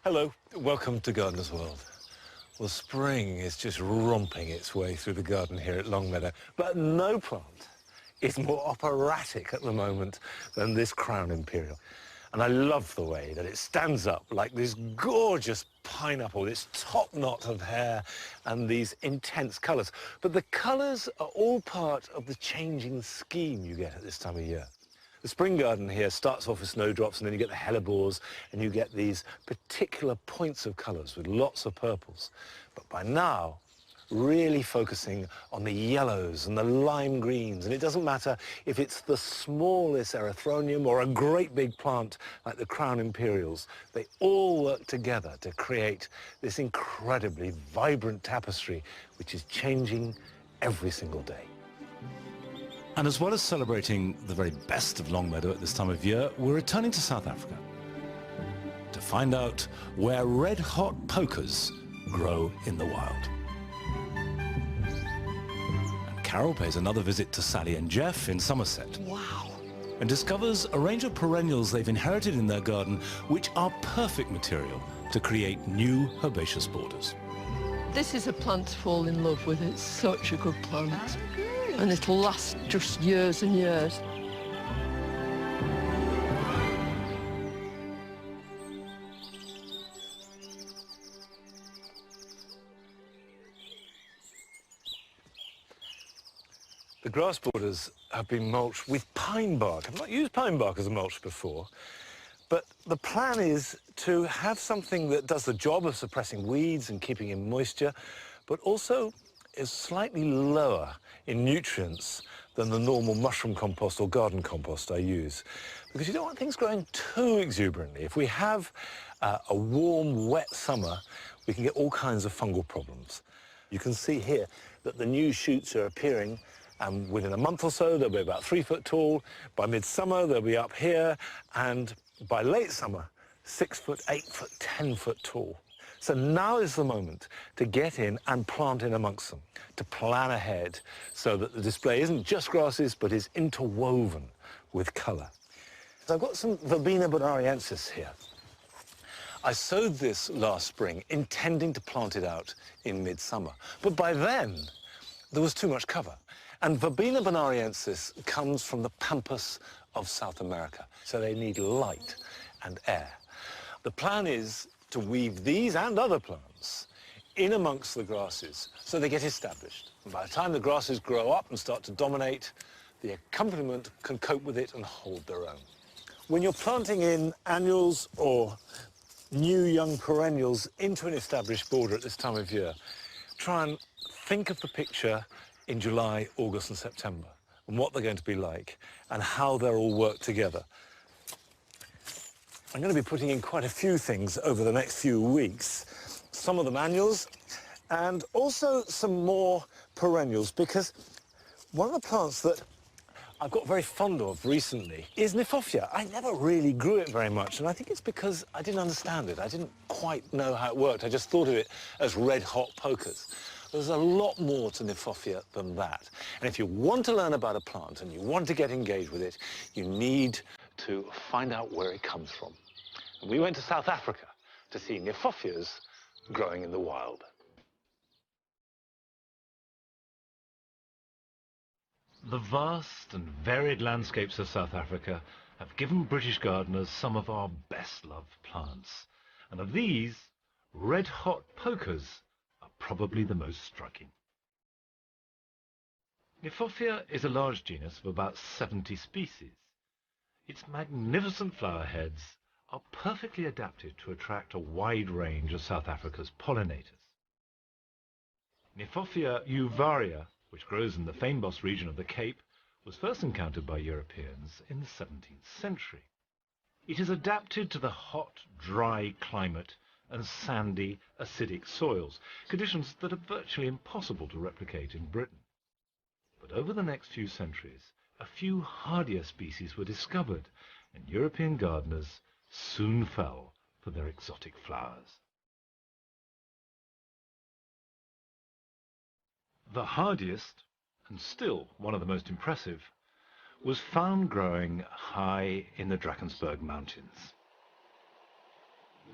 Hello, welcome to Gardener's World. Well, spring is just romping its way through the garden here at Longmeadow, but no plant is more operatic at the moment than this Crown Imperial. And I love the way that it stands up like this gorgeous pineapple, this top knot of hair and these intense colours. But the colours are all part of the changing scheme you get at this time of year. The spring garden here starts off with snowdrops, and then you get the hellebores, and you get these particular points of colours with lots of purples. But by now, really focusing on the yellows and the lime greens. And it doesn't matter if it's the smallest erythronium or a great big plant like the Crown Imperials. They all work together to create this incredibly vibrant tapestry, which is changing every single day. And as well as celebrating the very best of Longmeadow at this time of year, we're returning to South Africa to find out where red-hot pokers grow in the wild. And Carol pays another visit to Sally and Jeff in Somerset. Wow. And discovers a range of perennials they've inherited in their garden which are perfect material to create new herbaceous borders. This is a plant to fall in love with. It's such a good plant. And it'll last just years and years. The grass borders have been mulched with pine bark. I've not used pine bark as a mulch before, but the plan is to have something that does the job of suppressing weeds and keeping in moisture, but also is slightly lower in nutrients than the normal mushroom compost or garden compost I use, because you don't want things growing too exuberantly. If we have a warm, wet summer, we can get all kinds of fungal problems. You can see here that the new shoots are appearing, and within a month or so they'll be about 3 foot tall. By midsummer they'll be up here, and by late summer 6 foot, 8 foot, 10 foot tall. So now is the moment to get in and plant in amongst them, to plan ahead so that the display isn't just grasses but is interwoven with colour. So I've got some Verbena bonariensis here. I sowed this last spring intending to plant it out in midsummer, but by then there was too much cover. And Verbena bonariensis comes from the pampas of South America, so they need light and air. The plan is to weave these and other plants in amongst the grasses so they get established. And by the time the grasses grow up and start to dominate, the accompaniment can cope with it and hold their own. When you're planting in annuals or new young perennials into an established border at this time of year, try and think of the picture in July, August and September, and what they're going to be like and how they'll all work together. I'm going to be putting in quite a few things over the next few weeks, some of them annuals, and also some more perennials, because one of the plants that I've got very fond of recently is Nyphofia. I never really grew it very much, and I think it's because I didn't understand it. I didn't quite know how it worked. I just thought of it as red-hot pokers. There's a lot more to Nyphofia than that. And if you want to learn about a plant and you want to get engaged with it, you need to find out where it comes from. And we went to South Africa to see Nyphofias growing in the wild. The vast and varied landscapes of South Africa have given British gardeners some of our best-loved plants. And of these, red-hot pokers are probably the most striking. Nyphofia is a large genus of about 70 species. Its magnificent flower heads are perfectly adapted to attract a wide range of South Africa's pollinators. Nyphofia uvaria, which grows in the Fynbos region of the Cape, was first encountered by Europeans in the 17th century. It is adapted to the hot, dry climate and sandy, acidic soils, conditions that are virtually impossible to replicate in Britain. But over the next few centuries, a few hardier species were discovered, and European gardeners soon fell for their exotic flowers. The hardiest, and still one of the most impressive, was found growing high in the Drakensberg Mountains.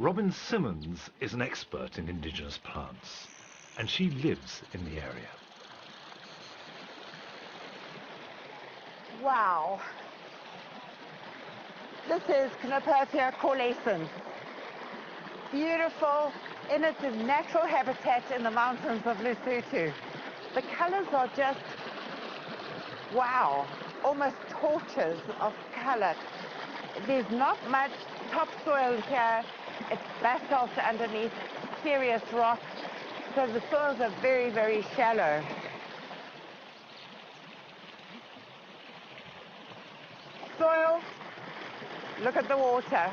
Robin Simmons is an expert in indigenous plants, and she lives in the area. Wow. This is Nyphofia coalescens. Beautiful in its natural habitat in the mountains of Lesotho. The colors are just, wow, almost torches of color. There's not much topsoil here. It's basalt underneath, serious rock. So the soils are very, very shallow. Soil, look at the water.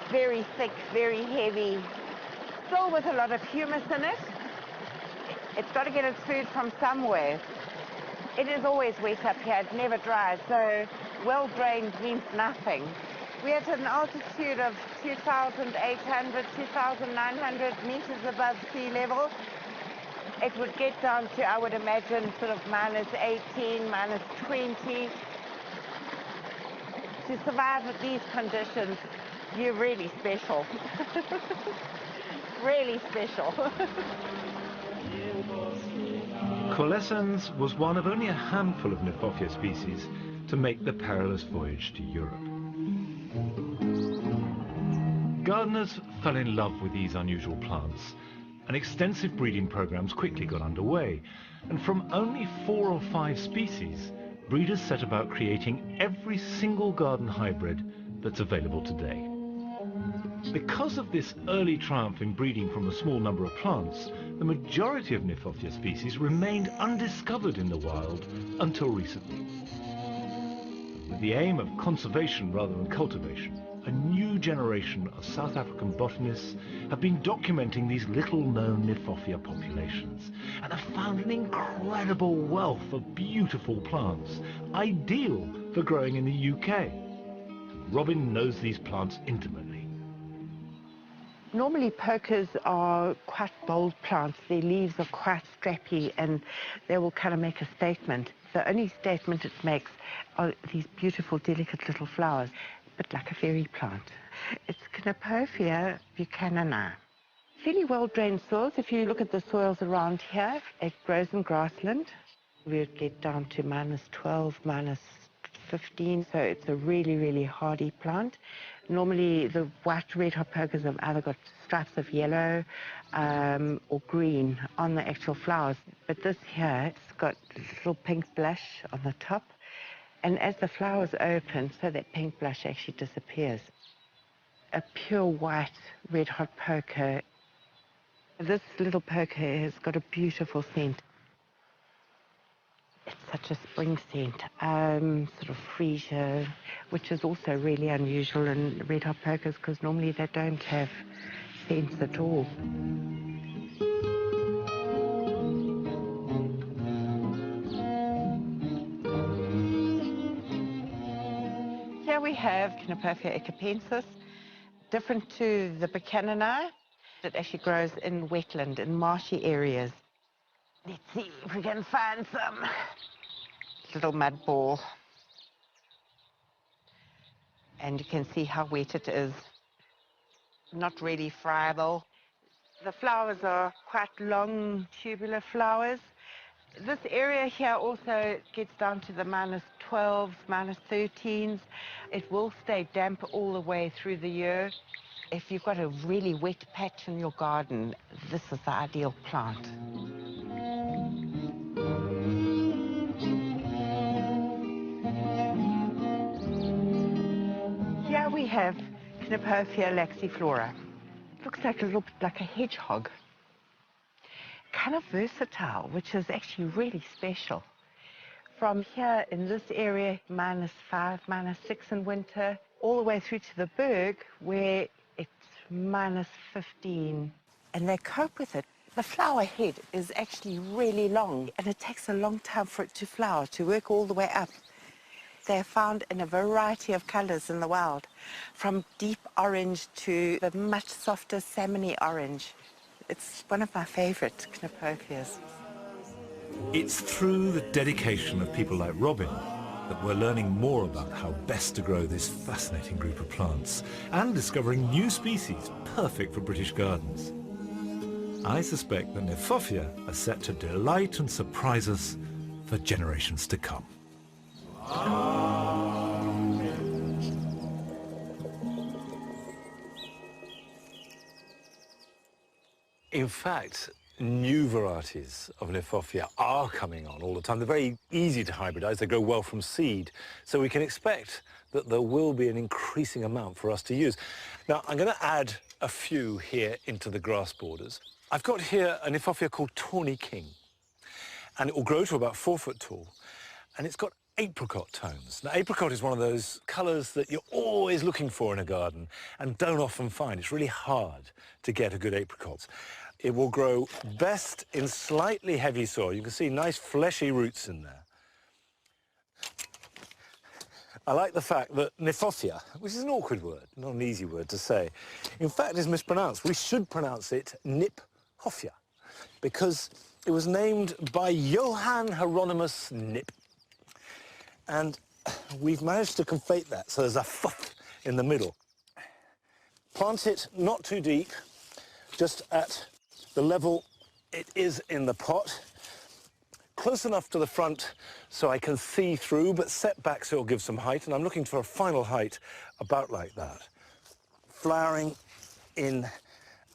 Very thick, very heavy. Still with a lot of humus in it. It's got to get its food from somewhere. It is always wet up here, it never dries, so well drained means nothing. We're at an altitude of 2,800, 2,900 meters above sea level. It would get down to, I would imagine, sort of -18, -20. To survive with these conditions, you're really special. Really special. Coalescens was one of only a handful of Nyphofia species to make the perilous voyage to Europe. Gardeners fell in love with these unusual plants, and extensive breeding programs quickly got underway, and from only 4 or 5 species, breeders set about creating every single garden hybrid that's available today. Because of this early triumph in breeding from a small number of plants, the majority of Nyphofia species remained undiscovered in the wild until recently. With the aim of conservation rather than cultivation, a new generation of South African botanists have been documenting these little-known Nyphofia populations and have found an incredible wealth of beautiful plants, ideal for growing in the UK. Robin knows these plants intimately. Normally pokers are quite bold plants. Their leaves are quite strappy and they will kind of make a statement. The only statement it makes are these beautiful, delicate little flowers, but like a fairy plant. It's Nyphofia buchanani. Fairly well-drained soils. If you look at the soils around here, it grows in grassland. We would get down to -12, -15, so it's a really, really hardy plant. Normally, the white red hot pokers have either got stripes of yellow or green on the actual flowers. But this here, it's got a little pink blush on the top. And as the flowers open, so that pink blush actually disappears. A pure white red hot poker. This little poker has got a beautiful scent. It's such a spring scent, sort of freesia, which is also really unusual in red hot pokers because normally they don't have scents at all. Here we have Nyphofia echipensis, different to the buchanani. It actually grows in wetland, in marshy areas. Let's see if we can find some little mud ball. And you can see how wet it is. Not really friable. The flowers are quite long, tubular flowers. This area here also gets down to the -12s, -13s. It will stay damp all the way through the year. If you've got a really wet patch in your garden, this is the ideal plant. Here we have Nyphofia laxiflora. It looks like a little bit like a hedgehog. Kind of versatile, which is actually really special. From here in this area, -5, -6 in winter, all the way through to the Berg, where it's -15. And they cope with it. The flower head is actually really long, and it takes a long time for it to flower, to work all the way up. They're found in a variety of colors in the wild, from deep orange to the much softer salmony orange. It's one of my favorite Nyphofias. It's through the dedication of people like Robin that we're learning more about how best to grow this fascinating group of plants and discovering new species perfect for British gardens. I suspect that Nyphofia are set to delight and surprise us for generations to come. In fact, new varieties of Nyphofia are coming on all the time. They're very easy to hybridize. They grow well from seed. So we can expect that there will be an increasing amount for us to use. Now, I'm going to add a few here into the grass borders. I've got here a Nyphofia called Tawny King, and it will grow to about 4 foot tall, and it's got apricot tones. Now, apricot is one of those colours that you're always looking for in a garden and don't often find. It's really hard to get a good apricot. It will grow best in slightly heavy soil. You can see nice fleshy roots in there. I like the fact that Nyphofia, which is an awkward word, not an easy word to say, in fact is mispronounced. We should pronounce it Nyphofia, because it was named by Johann Hieronymus Nip. And we've managed to conflate that, so there's a f in the middle. Plant it not too deep, just at the level it is in the pot, close enough to the front so I can see through, but set back so it'll give some height, and I'm looking for a final height about like that. Flowering in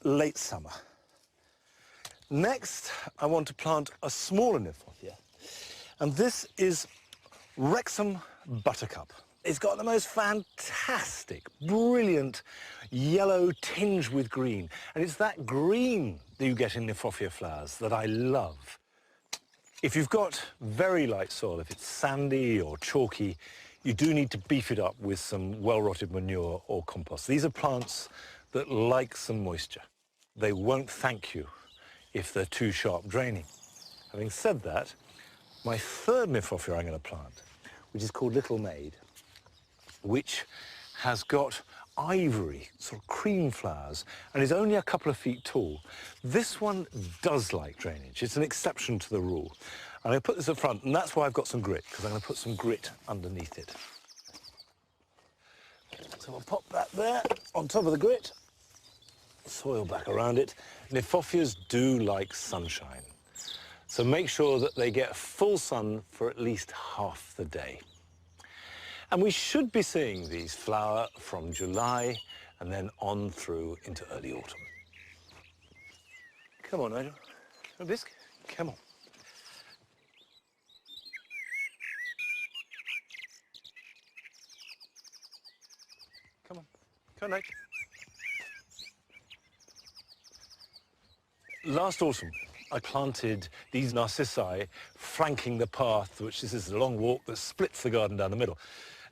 late summer. Next, I want to plant a smaller Nyphofia, and this is Wrexham Buttercup. It's got the most fantastic, brilliant yellow tinge with green. And it's that green that you get in Nyphofia flowers that I love. If you've got very light soil, if it's sandy or chalky, you do need to beef it up with some well-rotted manure or compost. These are plants that like some moisture. They won't thank you if they're too sharp draining. Having said that, my third Nyphofia I'm going to plant, which is called Little Maid, which has got ivory, sort of cream flowers, and is only a couple of feet tall. This one does like drainage. It's an exception to the rule. I'm going to put this up front, and that's why I've got some grit, because I'm going to put some grit underneath it. So I'll pop that there on top of the grit, soil back around it. Nyphofias do like sunshine, so make sure that they get full sun for at least half the day. And we should be seeing these flower from July and then on through into early autumn. Come on, Nigel. A biscuit? Come on. Come on. Come on, Nigel. Last autumn, I planted these narcissi flanking the path, which this is a long walk that splits the garden down the middle.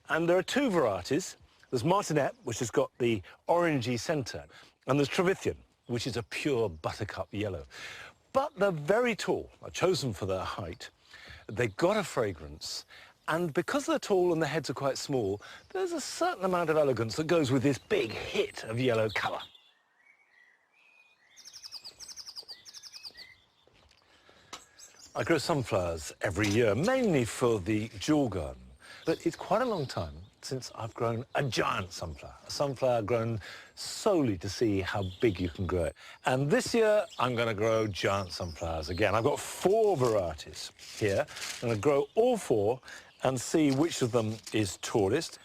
And there are two varieties. There's Martinet, which has got the orangey centre, and there's Trevithian, which is a pure buttercup yellow. But they're very tall. I've chosen for their height. They've got a fragrance, and because they're tall and the heads are quite small, there's a certain amount of elegance that goes with this big hit of yellow colour. I grow sunflowers every year, mainly for the jewel garden. But it's quite a long time since I've grown a giant sunflower, a sunflower grown solely to see how big you can grow it. And this year, I'm going to grow giant sunflowers again. I've got 4 varieties here. I'm going to grow all 4 and see which of them is tallest.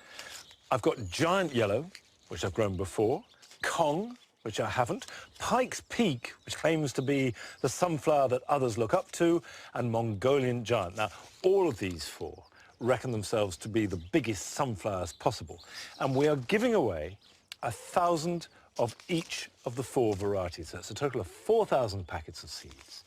I've got giant yellow, which I've grown before, Kong, which I haven't, Pike's Peak, which claims to be the sunflower that others look up to, and Mongolian giant. Now, all of these 4 reckon themselves to be the biggest sunflowers possible. And we are giving away 1,000 of each of the 4 varieties. That's a total of 4,000 packets of seeds.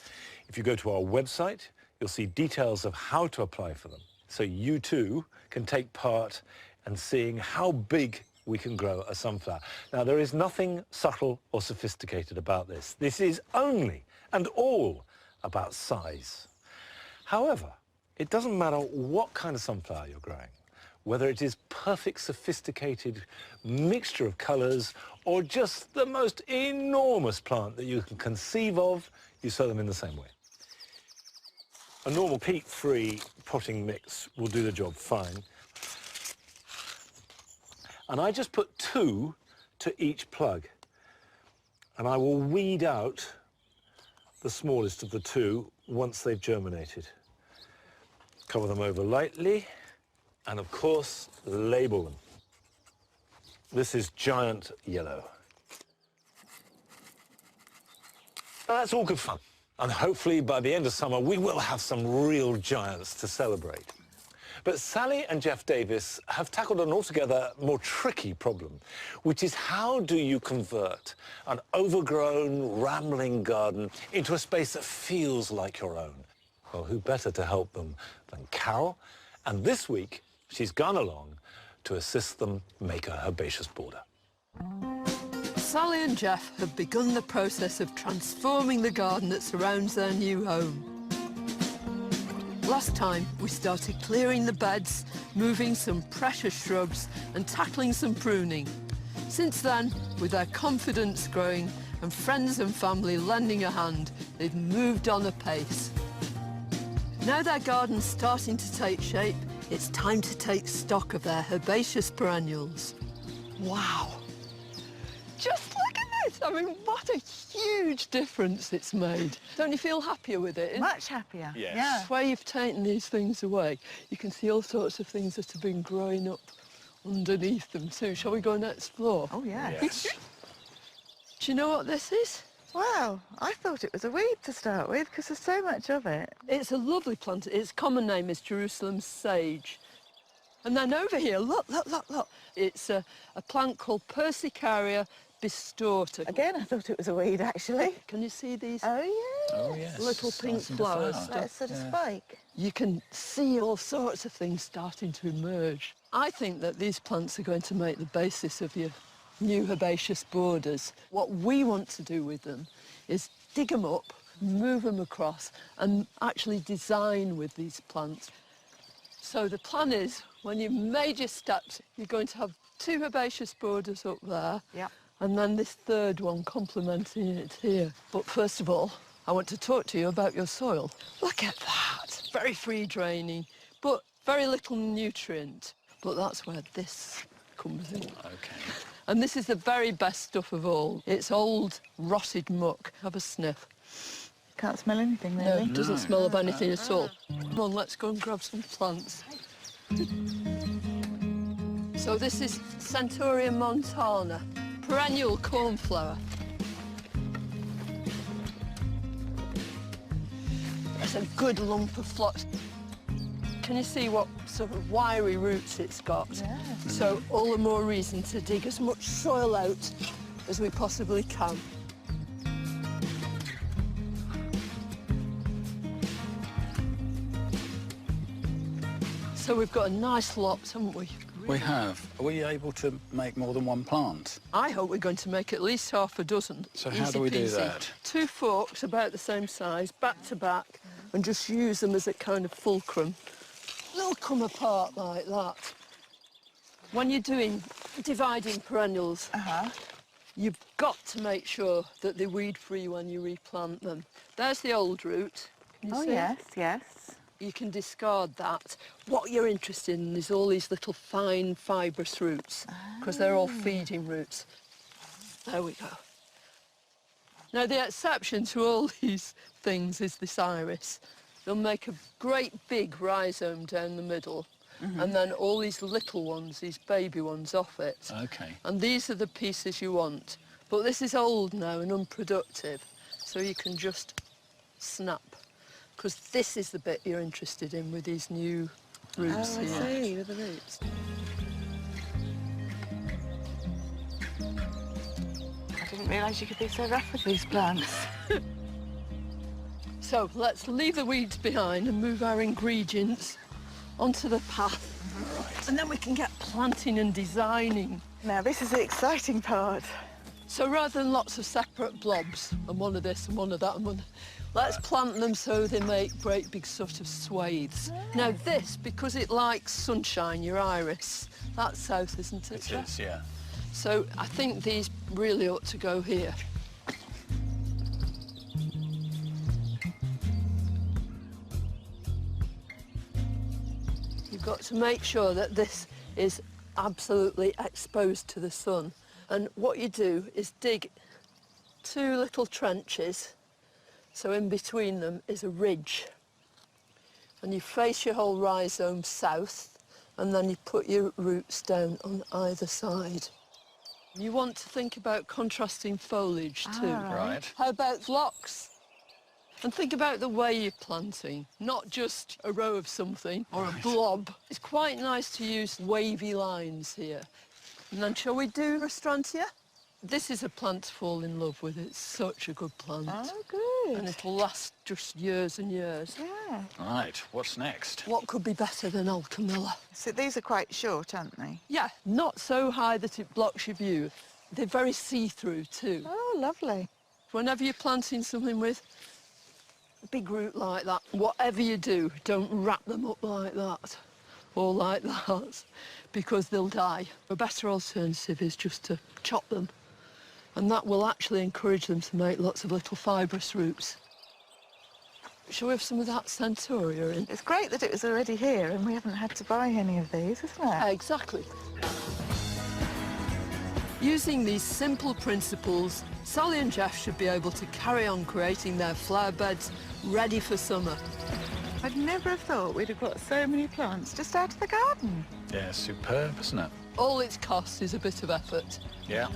If you go to our website, you'll see details of how to apply for them. So you too can take part in seeing how big we can grow a sunflower. Now, there is nothing subtle or sophisticated about this. This is only and all about size. However, it doesn't matter what kind of sunflower you're growing, whether it is perfect, sophisticated mixture of colours or just the most enormous plant that you can conceive of, you sow them in the same way. A normal peat-free potting mix will do the job fine. And I just put 2 to each plug. And I will weed out the smallest of the 2 once they've germinated. Cover them over lightly, and of course, label them. This is giant yellow. Now, that's all good fun. And hopefully by the end of summer, we will have some real giants to celebrate. But Sally and Jeff Davis have tackled an altogether more tricky problem, which is how do you convert an overgrown, rambling garden into a space that feels like your own? Well, who better to help them than Carol? And this week, she's gone along to assist them make a herbaceous border. Sally and Jeff have begun the process of transforming the garden that surrounds their new home. Last time, we started clearing the beds, moving some precious shrubs and tackling some pruning. Since then, with their confidence growing and friends and family lending a hand, they've moved on apace. Now their garden's starting to take shape, it's time to take stock of their herbaceous perennials. Wow! Just look at this! I mean, what a huge difference it's made. Don't you feel happier with it? Much happier. Yes. Yeah. Where you've taken these things away, you can see all sorts of things that have been growing up underneath them too. Shall we go and explore? Oh, yes. Yes. Do you know what this is? Wow, I thought it was a weed to start with because there's so much of it. It's a lovely plant. Its common name is Jerusalem sage. And then over here, look. It's a plant called Persicaria bistorta. Again, I thought it was a weed, actually. Can you see these Oh, yeah. Oh, yes. little pink Starting to flowers? flower. That sort of spike. You can see all sorts of things starting to emerge. I think that these plants are going to make the basis of your new herbaceous borders. What we want to do with them is dig them up, move them across, and actually design with these plants. So the plan is, when you've made your steps, you're going to have 2 herbaceous borders up there, Yep. and then this third one complementing it here. But first of all, I want to talk to you about your soil. Look at that. Very free draining, but very little nutrient. But that's where this comes in. Okay. And this is the very best stuff of all. It's old, rotted muck. Have a sniff. Can't smell anything, No, really. it doesn't smell of anything at all. Come on, let's go and grab some plants. So this is Centaurea montana, perennial cornflower. It's a good lump of phlox. Can you see what sort of wiry roots it's got? Yeah. So all the more reason to dig as much soil out as we possibly can. So we've got a nice lot, haven't we? We have. Are we able to make more than one plant? I hope we're going to make at least half a dozen. So how Easy do we do peasy. that? 2 forks about the same size, back to back, and just use them as a kind of fulcrum. They'll come apart like that. When you're dividing perennials, you've got to make sure that they're weed-free when you replant them. There's the old root. Can you Oh, see? yes, yes. You can discard that. What you're interested in is all these little fine fibrous roots, because they're all feeding roots. There we go. Now, the exception to all these things is this iris. They'll make a great big rhizome down the middle, and then all these little ones, these baby ones, off it. Okay. And these are the pieces you want. But this is old now and unproductive, so you can just snap. Because this is the bit you're interested in with these new roots Oh, I here. see, with the roots. I didn't realise you could be so rough with these plants. So let's leave the weeds behind and move our ingredients onto the path. Right. And then we can get planting and designing. Now, this is the exciting part. So rather than lots of separate blobs, and one of this and one of that and one, let's plant them so they make great big sort of swathes. Now this, because it likes sunshine, your iris, that's south, isn't it? It Jeff? is, yeah. So I think these really ought to go here. got to make sure that this is absolutely exposed to the sun. And what you do is dig 2 little trenches, so in between them is a ridge. And you face your whole rhizome south, and then you put your roots down on either side. You want to think about contrasting foliage too. Right. How about flocks? And think about the way you're planting, not just a row of something or a blob. It's quite nice to use wavy lines here. And then shall we do Restrantia? This is a plant to fall in love with. It's such a good plant. Oh, good. And it'll last just years and years. Yeah. Right, what's next? What could be better than Alchemilla? So these are quite short, aren't they? Yeah, not so high that it blocks your view. They're very see-through too. Oh, lovely. Whenever you're planting something with a big root like that, whatever you do, don't wrap them up like that or like that, because they'll die. A better alternative is just to chop them, and that will actually encourage them to make lots of little fibrous roots. Shall we have some of that Centaurea in? It's great that it was already here and we haven't had to buy any of these, isn't it? Exactly. Using these simple principles, Sally and Jeff should be able to carry on creating their flower beds ready for summer. I'd never have thought we'd have got so many plants just out of the garden. Yeah, superb, isn't it? All it costs is a bit of effort. Yeah.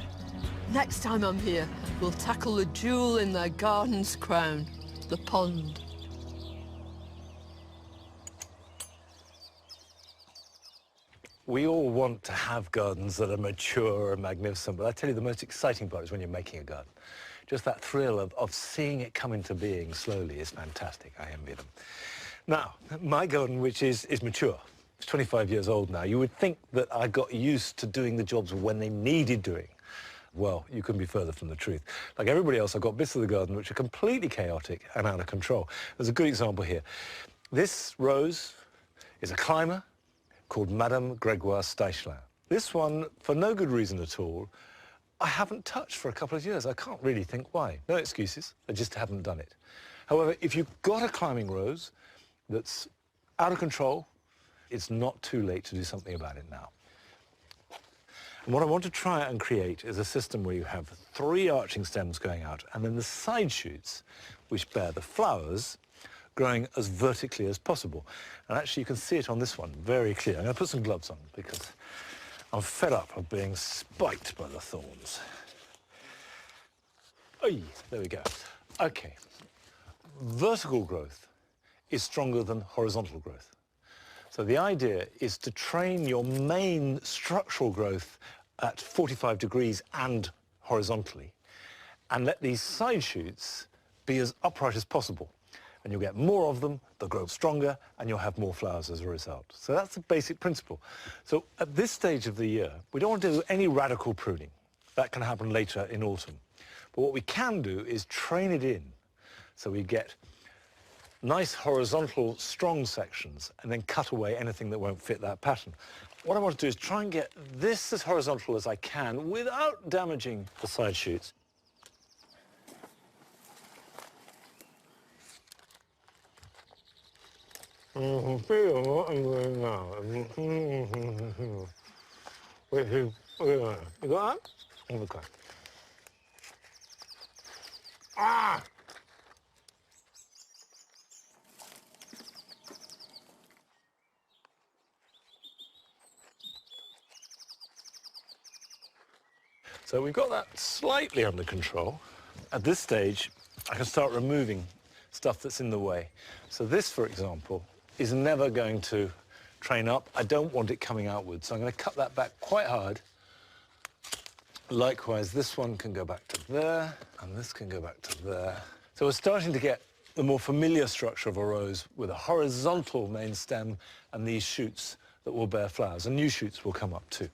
Next time I'm here, we'll tackle the jewel in their garden's crown, the pond. We all want to have gardens that are mature and magnificent, but I tell you the most exciting part is when you're making a garden. Just that thrill of seeing it come into being slowly is fantastic. I envy them. Now, my garden, which is mature, it's 25 years old now. You would think that I got used to doing the jobs when they needed doing. Well, you couldn't be further from the truth. Like everybody else, I've got bits of the garden which are completely chaotic and out of control. There's a good example here. This rose is a climber called Madame Gregoire Steichelin. This one, for no good reason at all, I haven't touched for a couple of years. I can't really think why. No excuses, I just haven't done it. However, if you've got a climbing rose that's out of control, it's not too late to do something about it now. And what I want to try and create is a system where you have 3 arching stems going out and then the side shoots, which bear the flowers, growing as vertically as possible. And actually you can see it on this one very clear. I'm going to put some gloves on because I'm fed up of being spiked by the thorns. Oh, there we go. Okay. Vertical growth is stronger than horizontal growth. So the idea is to train your main structural growth at 45 degrees and horizontally, and let these side shoots be as upright as possible. And you'll get more of them, they'll grow stronger, and you'll have more flowers as a result. So that's the basic principle. So at this stage of the year, we don't want to do any radical pruning. That can happen later in autumn. But what we can do is train it in so we get nice horizontal strong sections and then cut away anything that won't fit that pattern. What I want to do is try and get this as horizontal as I can without damaging the side shoots. Feel what I'm doing now. You got that? Okay. Ah! So we've got that slightly under control. At this stage, I can start removing stuff that's in the way. So this, for example, is never going to train up. I don't want it coming outwards, so I'm going to cut that back quite hard. Likewise, this one can go back to there, and this can go back to there. So we're starting to get the more familiar structure of a rose with a horizontal main stem and these shoots that will bear flowers, and new shoots will come up too.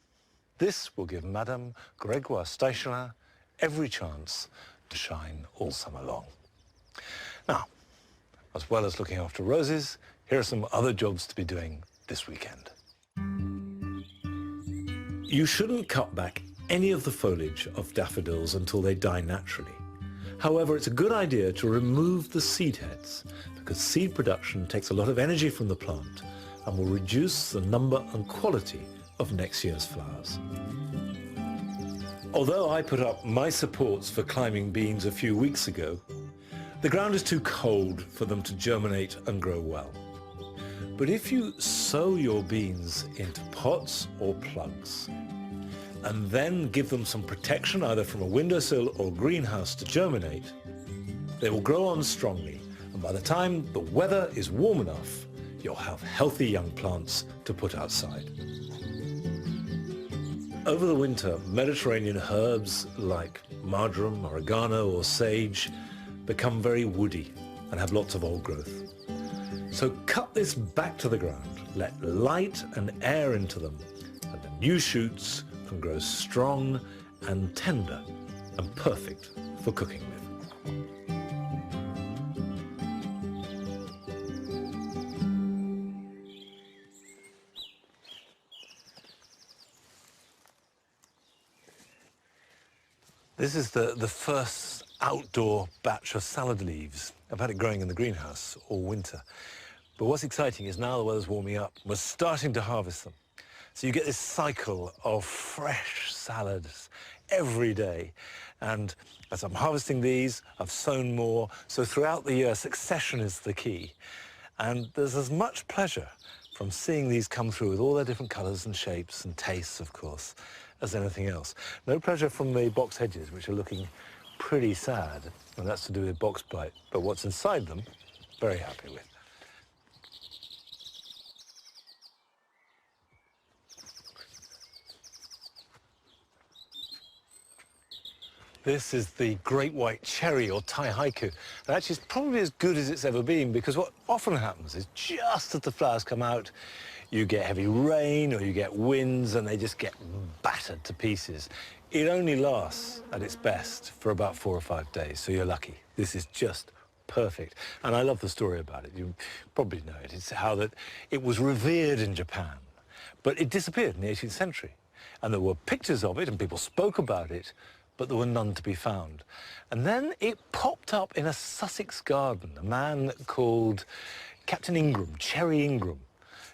This will give Madame Gregoire Steichelin every chance to shine all summer long. Now, as well as looking after roses, here are some other jobs to be doing this weekend. You shouldn't cut back any of the foliage of daffodils until they die naturally. However, it's a good idea to remove the seed heads because seed production takes a lot of energy from the plant and will reduce the number and quality of next year's flowers. Although I put up my supports for climbing beans a few weeks ago, the ground is too cold for them to germinate and grow well. But if you sow your beans into pots or plugs, and then give them some protection either from a windowsill or greenhouse to germinate, they will grow on strongly, and by the time the weather is warm enough, you'll have healthy young plants to put outside. Over the winter, Mediterranean herbs like marjoram, oregano or sage become very woody and have lots of old growth. So cut this back to the ground, let light and air into them, and the new shoots can grow strong and tender and perfect for cooking with. This is the first outdoor batch of salad leaves. I've had it growing in the greenhouse all winter. But what's exciting is now the weather's warming up, we're starting to harvest them. So you get this cycle of fresh salads every day. And as I'm harvesting these, I've sown more. So throughout the year, succession is the key. And there's as much pleasure from seeing these come through with all their different colours and shapes and tastes, of course, as anything else. No pleasure from the box hedges, which are looking pretty sad, and that's to do with box blight. But what's inside them, very happy with. This is the great white cherry, or Tai Haiku. And actually, it's probably as good as it's ever been, because what often happens is just as the flowers come out, you get heavy rain or you get winds and they just get battered to pieces. It only lasts at its best for about 4 or 5 days, so you're lucky. This is just perfect. And I love the story about it. You probably know it. It's how that it was revered in Japan, but it disappeared in the 18th century. And there were pictures of it and people spoke about it, but there were none to be found. And then it popped up in a Sussex garden. A man called Captain Ingram, Cherry Ingram,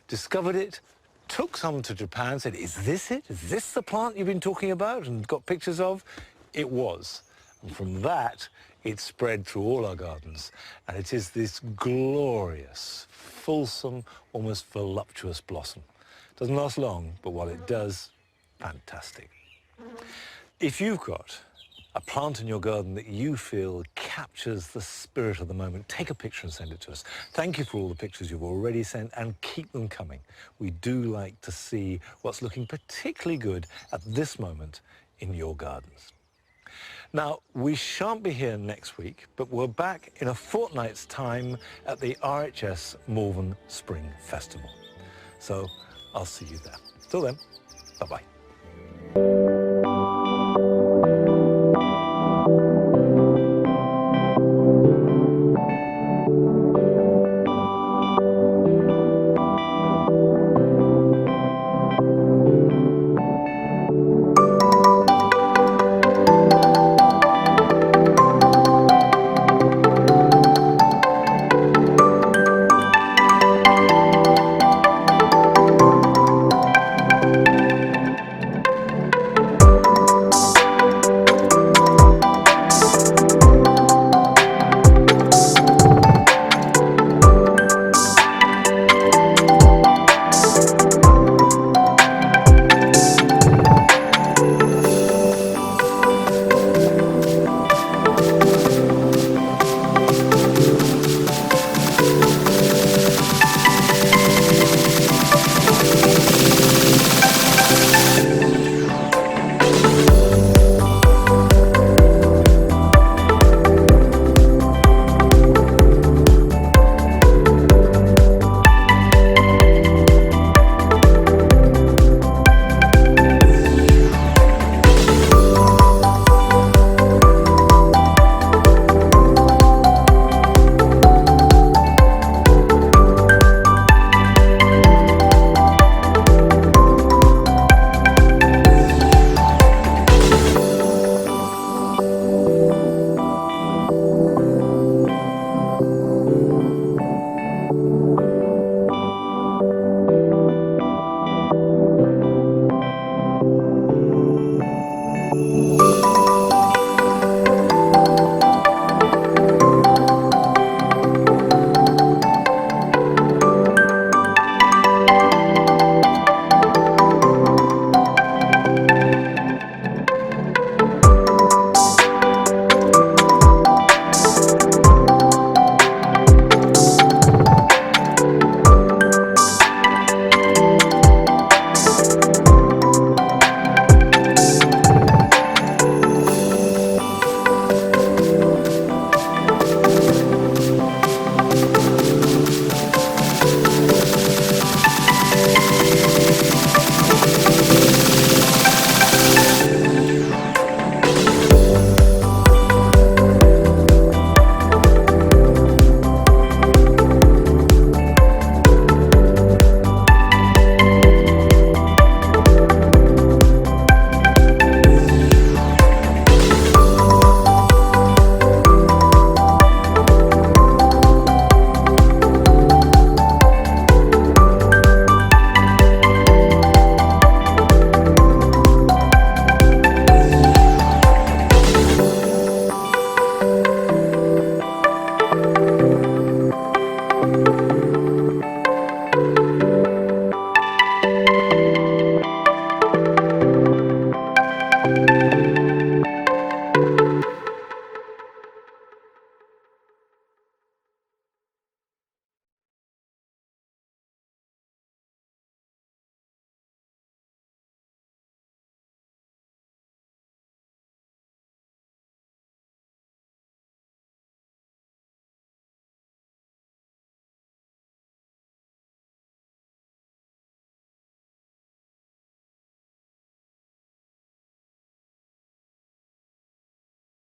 discovered it, took some to Japan, said, "Is this it? Is this the plant you've been talking about?" and got pictures of. It was. And from that, it spread through all our gardens. And it is this glorious, fulsome, almost voluptuous blossom. Doesn't last long, but while it does, fantastic. If you've got a plant in your garden that you feel captures the spirit of the moment, take a picture and send it to us. Thank you for all the pictures you've already sent, and keep them coming. We do like to see what's looking particularly good at this moment in your gardens. Now, we shan't be here next week, but we're back in a fortnight's time at the RHS Malvern Spring Festival. So I'll see you there. Till then, bye-bye.